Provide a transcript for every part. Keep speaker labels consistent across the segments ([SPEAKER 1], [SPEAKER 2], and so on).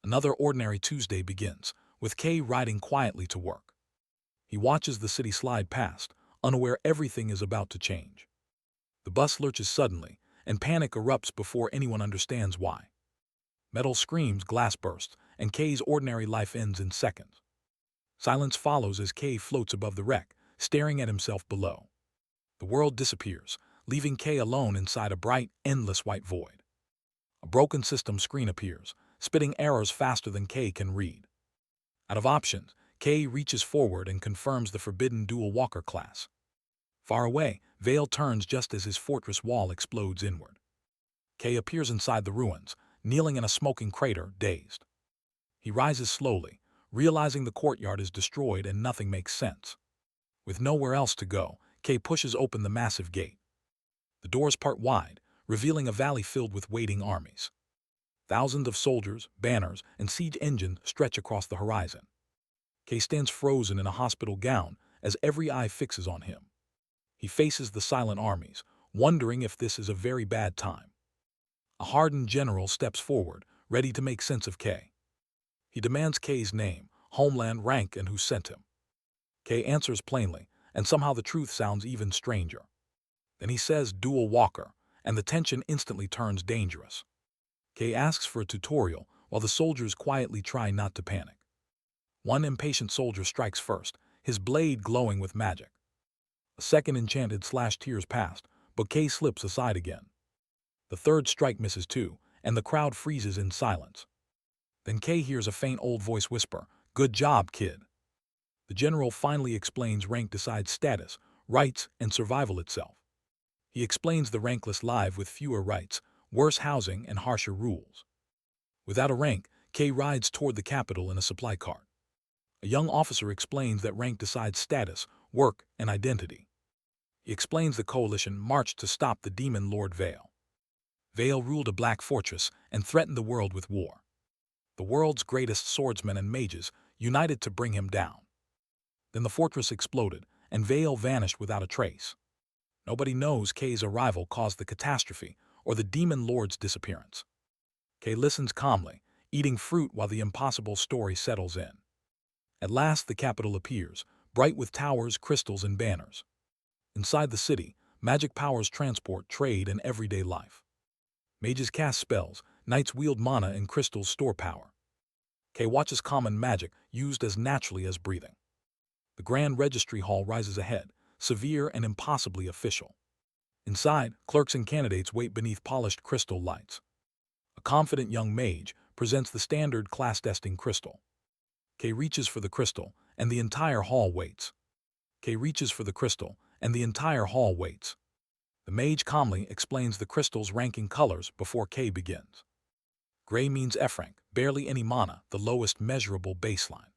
[SPEAKER 1] Another ordinary Tuesday begins, with K riding quietly to work. He watches the city slide past, unaware everything is about to change. The bus lurches suddenly, and panic erupts before anyone understands why. Metal screams, glass bursts, and K's ordinary life ends in seconds. Silence follows as K floats above the wreck, staring at himself below. The world disappears, leaving K alone inside a bright, endless white void. A broken system screen appears, spitting errors faster than K can read. Out of options, K reaches forward and confirms the forbidden dual walker class. Far away, Vale turns just as his fortress wall explodes inward. K appears inside the ruins, kneeling in a smoking crater, dazed. He rises slowly, realizing the courtyard is destroyed and nothing makes sense. With nowhere else to go, K pushes open the massive gate. The doors part wide, revealing a valley filled with waiting armies. Thousands of soldiers, banners, and siege engines stretch across the horizon. K stands frozen in a hospital gown as every eye fixes on him. He faces the silent armies, wondering if this is a very bad time. A hardened general steps forward, ready to make sense of K. He demands K's name, homeland, rank, and who sent him. K answers plainly, and somehow the truth sounds even stranger. Then he says dual walker, and the tension instantly turns dangerous. K asks for a tutorial, while the soldiers quietly try not to panic. One impatient soldier strikes first, his blade glowing with magic. A second enchanted slash tears past, but K slips aside again. The third strike misses too, and the crowd freezes in silence. Then K hears a faint old voice whisper, "Good job, kid." The general finally explains rank decides status, rights, and survival itself. He explains the rankless live with fewer rights, worse housing, and harsher rules. Without a rank, K rides toward the capital in a supply cart. A young officer explains that rank decides status, work, and identity. He explains the coalition marched to stop the demon Lord Vale. Vale ruled a black fortress and threatened the world with war. The world's greatest swordsmen and mages united to bring him down. Then the fortress exploded, and Vale vanished without a trace. Nobody knows K's arrival caused the catastrophe or the demon lord's disappearance. K listens calmly, eating fruit while the impossible story settles in. At last the capital appears, bright with towers, crystals, and banners. Inside the city, magic powers transport, trade, and everyday life. Mages cast spells, knights wield mana, and crystals store power. K watches common magic used as naturally as breathing. The Grand Registry Hall rises ahead, severe and impossibly official. Inside, clerks and candidates wait beneath polished crystal lights. A confident young mage presents the standard class-testing crystal. K reaches for the crystal, and the entire hall waits. K reaches for the crystal, and the entire hall waits. The mage calmly explains the crystal's ranking colors before K begins. Gray means F rank, barely any mana, the lowest measurable baseline.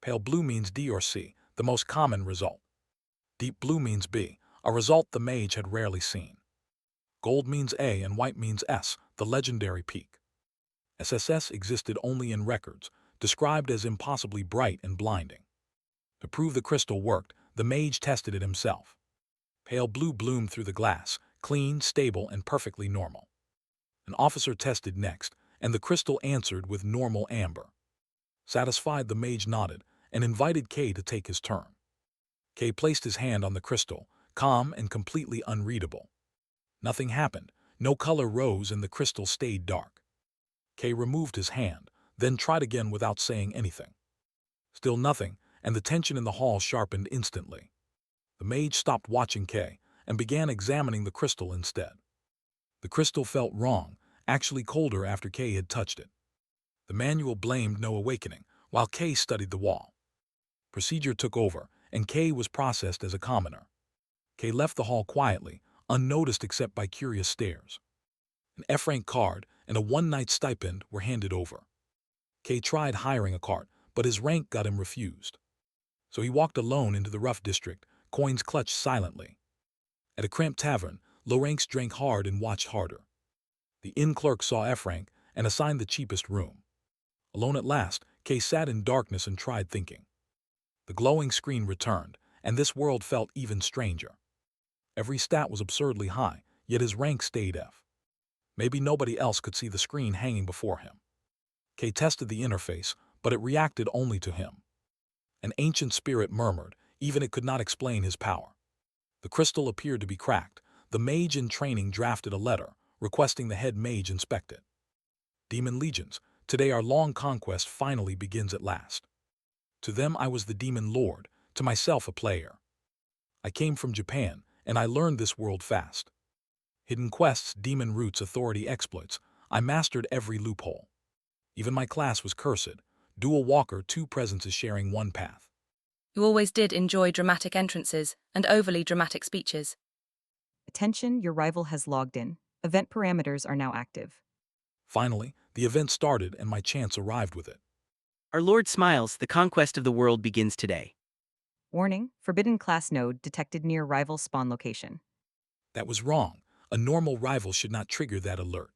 [SPEAKER 1] Pale blue means D or C, the most common result. Deep blue means B, a result the mage had rarely seen. Gold means A and white means S, the legendary peak. SSS existed only in records, described as impossibly bright and blinding. To prove the crystal worked, the mage tested it himself. Pale blue bloomed through the glass, clean, stable, and perfectly normal. An officer tested next, and the crystal answered with normal amber. Satisfied, the mage nodded and invited K to take his turn. K placed his hand on the crystal, calm and completely unreadable. Nothing happened, no color rose, and the crystal stayed dark. K removed his hand, then tried again without saying anything. Still nothing, and the tension in the hall sharpened instantly. The mage stopped watching K and began examining the crystal instead. The crystal felt wrong, actually colder after K had touched it. The manual blamed no awakening, while K studied the wall. Procedure took over, and K was processed as a commoner. K left the hall quietly, unnoticed except by curious stares. An F-rank card and a one-night stipend were handed over. K tried hiring a cart, but his rank got him refused. So he walked alone into the rough district, coins clutched silently. At a cramped tavern, low ranks drank hard and watched harder. The inn clerk saw F-rank and assigned the cheapest room. Alone at last, K sat in darkness and tried thinking. The glowing screen returned, and this world felt even stranger. Every stat was absurdly high, yet his rank stayed F. Maybe nobody else could see the screen hanging before him. Kay tested the interface, but it reacted only to him. An ancient spirit murmured, even it could not explain his power. The crystal appeared to be cracked. The mage in training drafted a letter, requesting the head mage inspect it. Demon legions, today our long conquest finally begins at last. To them I was the demon lord, to myself a player. I came from Japan, and I learned this world fast. Hidden quests, demon roots, authority exploits, I mastered every loophole. Even my class was cursed, dual walker, two presences sharing one path.
[SPEAKER 2] You always did enjoy dramatic entrances and overly dramatic speeches.
[SPEAKER 3] Attention, your rival has logged in. Event parameters are now active.
[SPEAKER 1] Finally, the event started and my chance arrived with it.
[SPEAKER 4] Our Lord smiles, the conquest of the world begins today.
[SPEAKER 3] Warning, forbidden class node detected near rival spawn location.
[SPEAKER 1] That was wrong. A normal rival should not trigger that alert.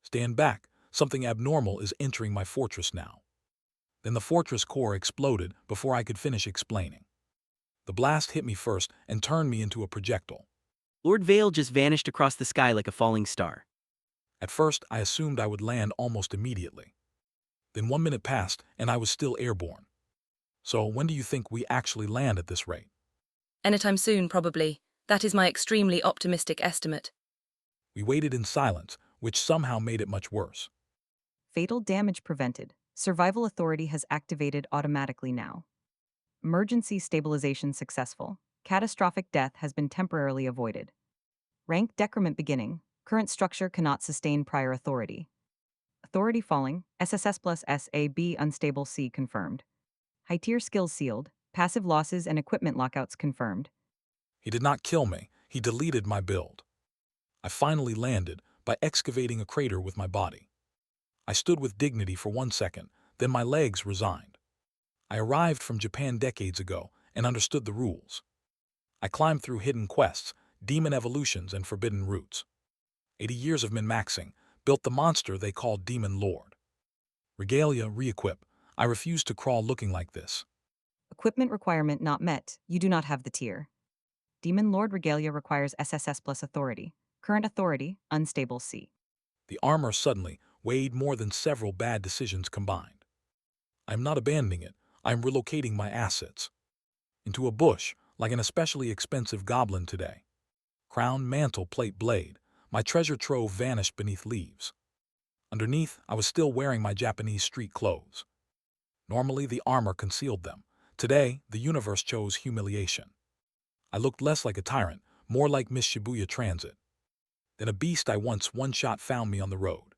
[SPEAKER 1] Stand back. Something abnormal is entering my fortress now. Then the fortress core exploded before I could finish explaining. The blast hit me first and turned me into a projectile.
[SPEAKER 4] Lord Vale just vanished across the sky like a falling star.
[SPEAKER 1] At first, I assumed I would land almost immediately. Then 1 minute passed and I was still airborne. So when do you think we actually land at this rate?
[SPEAKER 2] Anytime soon, probably. That is my extremely optimistic estimate.
[SPEAKER 1] We waited in silence, which somehow made it much worse.
[SPEAKER 3] Fatal damage prevented. Survival authority has activated automatically now. Emergency stabilization successful. Catastrophic death has been temporarily avoided. Rank decrement beginning. Current structure cannot sustain prior authority. Authority falling. SSS plus SAB unstable C confirmed. High tier skills sealed. Passive losses and equipment lockouts confirmed.
[SPEAKER 1] He did not kill me. He deleted my build. I finally landed by excavating a crater with my body. I stood with dignity for 1 second, then my legs resigned. I arrived from Japan decades ago and understood the rules. I climbed through hidden quests, demon evolutions, and forbidden routes. 80 years of min-maxing built the monster they called Demon Lord. Regalia re-equip. I refused to crawl looking like this.
[SPEAKER 3] Equipment requirement not met. You do not have the tier. Demon Lord Regalia requires SSS plus authority. Current authority, unstable C.
[SPEAKER 1] The armor suddenly weighed more than several bad decisions combined. I am not abandoning it. I am relocating my assets. Into a bush, like an especially expensive goblin today. Crown, mantle, plate, blade. My treasure trove vanished beneath leaves. Underneath, I was still wearing my Japanese street clothes. Normally, the armor concealed them. Today, the universe chose humiliation. I looked less like a tyrant, more like Miss Shibuya Transit. Then a beast I once one-shot found me on the road.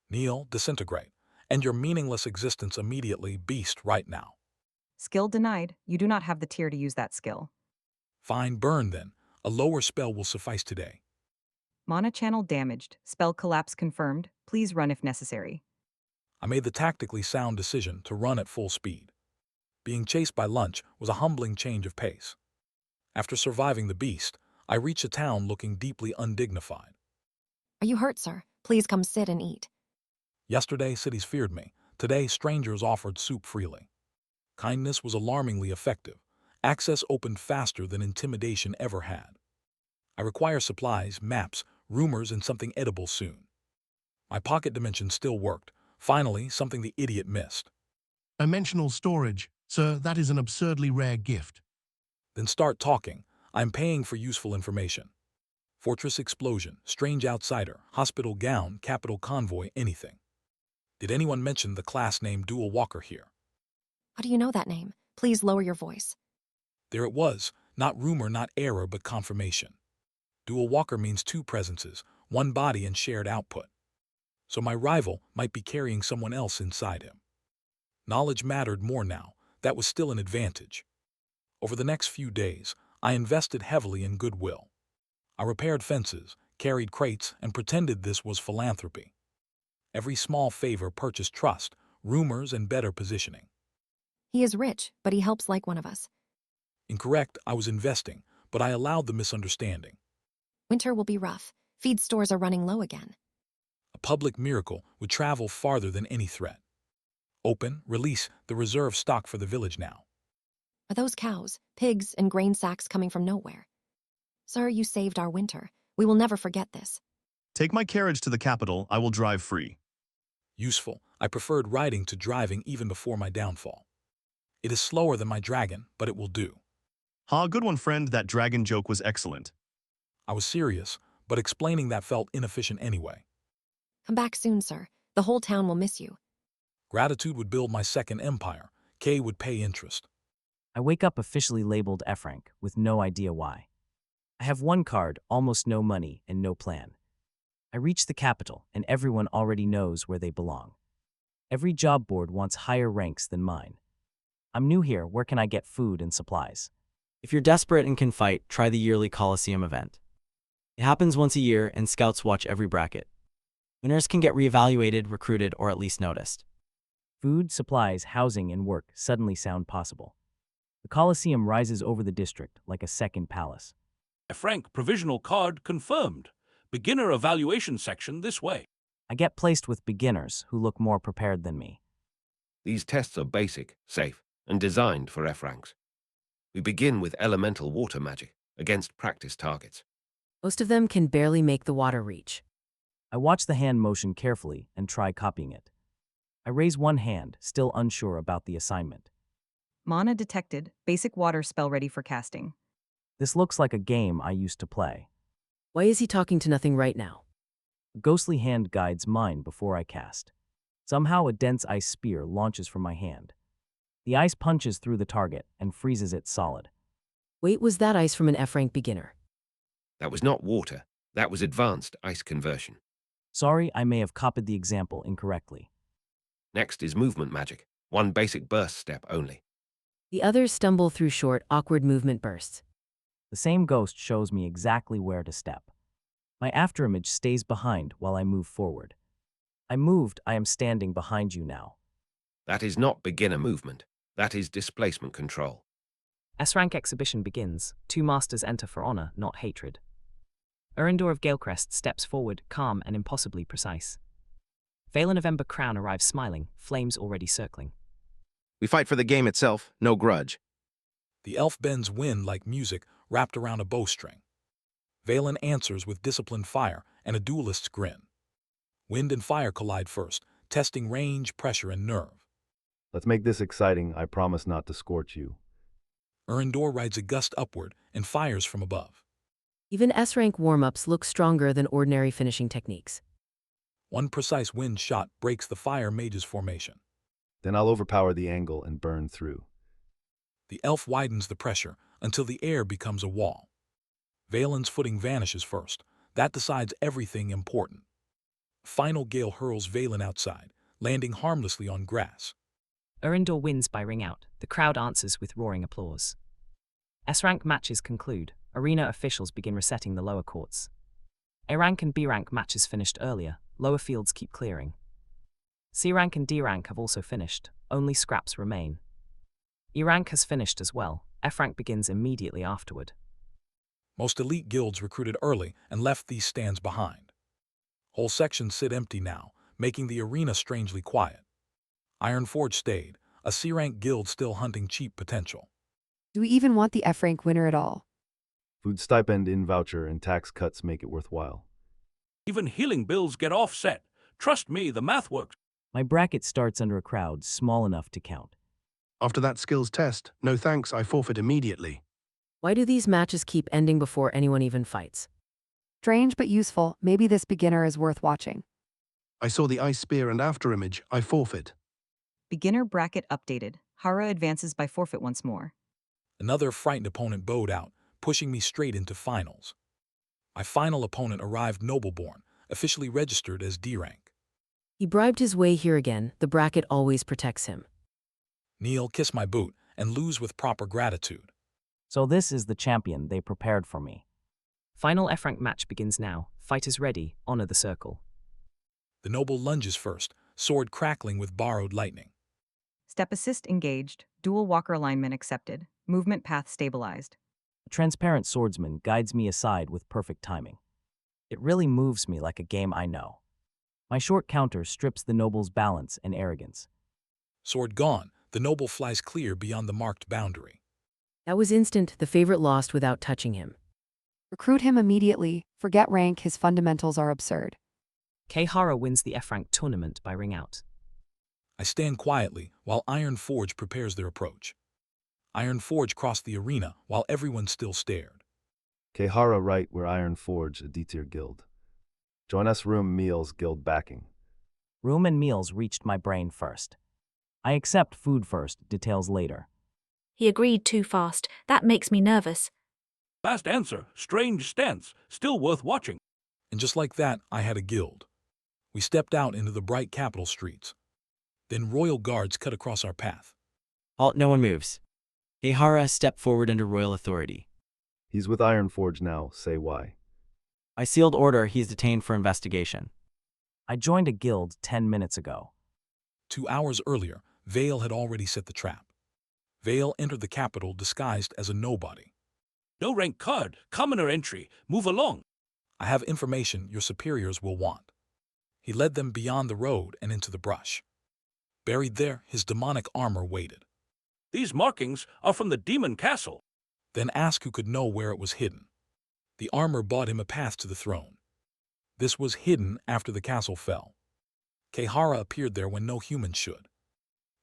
[SPEAKER 1] Kneel, disintegrate, and your meaningless existence immediately, beast, right now.
[SPEAKER 3] Skill denied. You do not have the tier to use that skill.
[SPEAKER 1] Fine, burn then. A lower spell will suffice today.
[SPEAKER 3] Mana channel damaged. Spell collapse confirmed. Please run if necessary.
[SPEAKER 1] I made the tactically sound decision to run at full speed. Being chased by lunch was a humbling change of pace. After surviving the beast, I reached a town looking deeply undignified.
[SPEAKER 5] Are you hurt, sir? Please come sit and eat.
[SPEAKER 1] Yesterday, cities feared me. Today, strangers offered soup freely. Kindness was alarmingly effective. Access opened faster than intimidation ever had. I require supplies, maps, rumors, and something edible soon. My pocket dimension still worked. Finally, something the idiot missed.
[SPEAKER 6] Dimensional storage. Sir, that is an absurdly rare gift.
[SPEAKER 1] Then start talking. I'm paying for useful information. Fortress explosion, strange outsider, hospital gown, capital convoy, anything. Did anyone mention the class name Dual Walker here?
[SPEAKER 5] How do you know that name? Please lower your voice.
[SPEAKER 1] There it was, not rumor, not error, but confirmation. Dual Walker means two presences, one body and shared output. So my rival might be carrying someone else inside him. Knowledge mattered more now. That was still an advantage. Over the next few days, I invested heavily in goodwill. I repaired fences, carried crates, and pretended this was philanthropy. Every small favor purchased trust, rumors, and better positioning.
[SPEAKER 5] He is rich, but he helps like one of us.
[SPEAKER 1] Incorrect, I was investing, but I allowed the misunderstanding.
[SPEAKER 5] Winter will be rough. Feed stores are running low again.
[SPEAKER 1] A public miracle would travel farther than any threat. Open, release the reserve stock for the village now.
[SPEAKER 5] Are those cows, pigs, and grain sacks coming from nowhere? Sir, you saved our winter. We will never forget this.
[SPEAKER 7] Take my carriage to the capital. I will drive free.
[SPEAKER 1] Useful. I preferred riding to driving even before my downfall. It is slower than my dragon, but it will do.
[SPEAKER 6] Ha, good one, friend. That dragon joke was excellent.
[SPEAKER 1] I was serious, but explaining that felt inefficient anyway.
[SPEAKER 5] Come back soon, sir. The whole town will miss you.
[SPEAKER 1] Gratitude would build my second empire. K would pay interest.
[SPEAKER 7] I wake up officially labeled F rank, with no idea why. I have one card, almost no money, and no plan. I reach the capital, and everyone already knows where they belong. Every job board wants higher ranks than mine. I'm new here, where can I get food and supplies?
[SPEAKER 4] If you're desperate and can fight, try the yearly Coliseum event. It happens once a year, and scouts watch every bracket. Winners can get reevaluated, recruited, or at least noticed.
[SPEAKER 7] Food, supplies, housing, and work suddenly sound possible. The Coliseum rises over the district like a second palace.
[SPEAKER 8] F rank provisional card confirmed. Beginner evaluation section this way.
[SPEAKER 7] I get placed with beginners who look more prepared than me.
[SPEAKER 9] These tests are basic, safe, and designed for F ranks. We begin with elemental water magic against practice targets.
[SPEAKER 10] Most of them can barely make the water reach.
[SPEAKER 7] I watch the hand motion carefully and try copying it. I raise one hand, still unsure about the assignment.
[SPEAKER 3] Mana detected. Basic water spell ready for casting.
[SPEAKER 7] This looks like a game I used to play.
[SPEAKER 10] Why is he talking to nothing right now?
[SPEAKER 7] A ghostly hand guides mine before I cast. Somehow a dense ice spear launches from my hand. The ice punches through the target and freezes it solid.
[SPEAKER 10] Wait, was that ice from an F-rank beginner?
[SPEAKER 9] That was not water. That was advanced ice conversion.
[SPEAKER 7] Sorry, I may have copied the example incorrectly.
[SPEAKER 9] Next is movement magic. One basic burst step only.
[SPEAKER 10] The others stumble through short, awkward movement bursts.
[SPEAKER 7] The same ghost shows me exactly where to step. My afterimage stays behind while I move forward. I moved, I am standing behind you now.
[SPEAKER 9] That is not beginner movement. That is displacement control.
[SPEAKER 11] S-rank exhibition begins. 2 masters enter for honor, not hatred. Urindor of Galecrest steps forward, calm and impossibly precise. Valen of Ember Crown arrives smiling, flames already circling.
[SPEAKER 12] We fight for the game itself, no grudge.
[SPEAKER 1] The elf bends wind like music wrapped around a bowstring. Valen answers with disciplined fire and a duelist's grin. Wind and fire collide first, testing range, pressure, and nerve.
[SPEAKER 13] Let's make this exciting. I promise not to scorch you.
[SPEAKER 1] Urindor rides a gust upward and fires from above.
[SPEAKER 10] Even S-rank warm-ups look stronger than ordinary finishing techniques.
[SPEAKER 1] One precise wind shot breaks the fire mage's formation.
[SPEAKER 13] Then I'll overpower the angle and burn through.
[SPEAKER 1] The elf widens the pressure until the air becomes a wall. Valen's footing vanishes first. That decides everything important. Final gale hurls Valen outside, landing harmlessly on grass.
[SPEAKER 11] Urindor wins by ring out. The crowd answers with roaring applause. S-rank matches conclude. Arena officials begin resetting the lower courts. A-rank and B-rank matches finished earlier. Lower fields keep clearing. C-rank and D-rank have also finished. Only scraps remain. E-rank has finished as well. F-rank begins immediately afterward.
[SPEAKER 1] Most elite guilds recruited early and left these stands behind. Whole sections sit empty now, making the arena strangely quiet. Ironforge stayed, a C-rank guild still hunting cheap potential.
[SPEAKER 14] Do we even want the F-rank winner at all?
[SPEAKER 13] Food stipend in voucher and tax cuts make it worthwhile.
[SPEAKER 8] Even healing bills get offset. Trust me, the math works.
[SPEAKER 7] My bracket starts under a crowd small enough to count.
[SPEAKER 6] After that skills test, no thanks, I forfeit immediately.
[SPEAKER 10] Why do these matches keep ending before anyone even fights?
[SPEAKER 14] Strange but useful. Maybe this beginner is worth watching.
[SPEAKER 6] I saw the ice spear and afterimage. I forfeit.
[SPEAKER 3] Beginner bracket updated. Hara advances by forfeit once more.
[SPEAKER 1] Another frightened opponent bowed out, pushing me straight into finals. My final opponent arrived nobleborn, officially registered as D-rank.
[SPEAKER 10] He bribed his way here again. The bracket always protects him.
[SPEAKER 1] Kneel, kiss my boot, and lose with proper gratitude.
[SPEAKER 7] So this is the champion they prepared for me.
[SPEAKER 11] Final F-rank match begins now. Fighters ready, honor the circle.
[SPEAKER 1] The noble lunges first, sword crackling with borrowed lightning.
[SPEAKER 3] Step assist engaged. Dual walker alignment accepted. Movement path stabilized.
[SPEAKER 7] A transparent swordsman guides me aside with perfect timing. It really moves me like a game I know. My short counter strips the noble's balance and arrogance.
[SPEAKER 1] Sword gone, the noble flies clear beyond the marked boundary.
[SPEAKER 10] That was instant. The favorite lost without touching him.
[SPEAKER 14] Recruit him immediately. Forget rank, his fundamentals are absurd.
[SPEAKER 11] K. Hara wins the F-rank tournament by ring out.
[SPEAKER 1] I stand quietly while Iron Forge prepares their approach. Iron Forge crossed the arena while everyone still stared.
[SPEAKER 13] Keihara right where Iron Forge, a D-tier guild. Join us room meals guild backing.
[SPEAKER 7] Room and meals reached my brain first. I accept food first, details later.
[SPEAKER 15] He agreed too fast. That makes me nervous.
[SPEAKER 8] Fast answer, strange stance, still worth watching.
[SPEAKER 1] And just like that, I had a guild. We stepped out into the bright capital streets. Then royal guards cut across our path.
[SPEAKER 4] Halt, no one moves. Keihara stepped forward under royal authority.
[SPEAKER 13] He's with Iron Forge now, say why.
[SPEAKER 4] By sealed order, he is detained for investigation.
[SPEAKER 7] I joined a guild 10 minutes ago.
[SPEAKER 1] 2 hours earlier, Vale had already set the trap. Vale entered the capital disguised as a nobody.
[SPEAKER 8] No rank card, commoner entry, move along.
[SPEAKER 1] I have information your superiors will want. He led them beyond the road and into the brush. Buried there, his demonic armor waited.
[SPEAKER 8] These markings are from the demon castle.
[SPEAKER 1] Then ask who could know where it was hidden. The armor bought him a path to the throne. This was hidden after the castle fell. Keihara appeared there when no human should.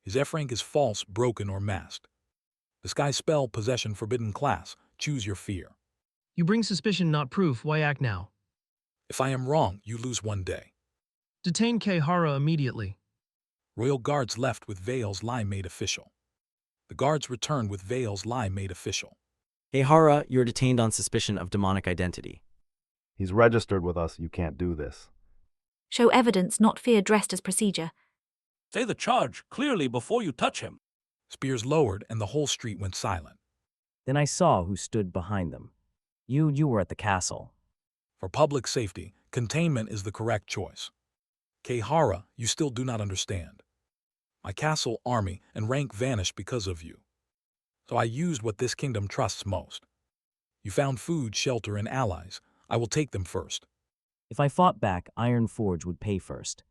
[SPEAKER 1] His F rank is false, broken, or masked. Disguise spell, possession, forbidden class. Choose your fear.
[SPEAKER 16] You bring suspicion, not proof. Why act now?
[SPEAKER 1] If I am wrong, you lose 1 day.
[SPEAKER 16] Detain Keihara immediately.
[SPEAKER 1] Royal guards left with Vale's lie made official. The guards returned with Vale's lie made official.
[SPEAKER 4] Keihara, you're detained on suspicion of demonic identity.
[SPEAKER 13] He's registered with us, you can't do this.
[SPEAKER 15] Show evidence, not fear dressed as procedure.
[SPEAKER 8] Say the charge clearly before you touch him.
[SPEAKER 1] Spears lowered and the whole street went silent.
[SPEAKER 7] Then I saw who stood behind them. You were at the castle.
[SPEAKER 1] For public safety, containment is the correct choice. Keihara, you still do not understand. My castle, army, and rank vanished because of you. So I used what this kingdom trusts most. You found food, shelter, and allies. I will take them first.
[SPEAKER 7] If I fought back, Iron Forge would pay first.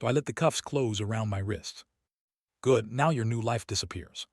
[SPEAKER 1] So I let the cuffs close around my wrists. Good, now your new life disappears.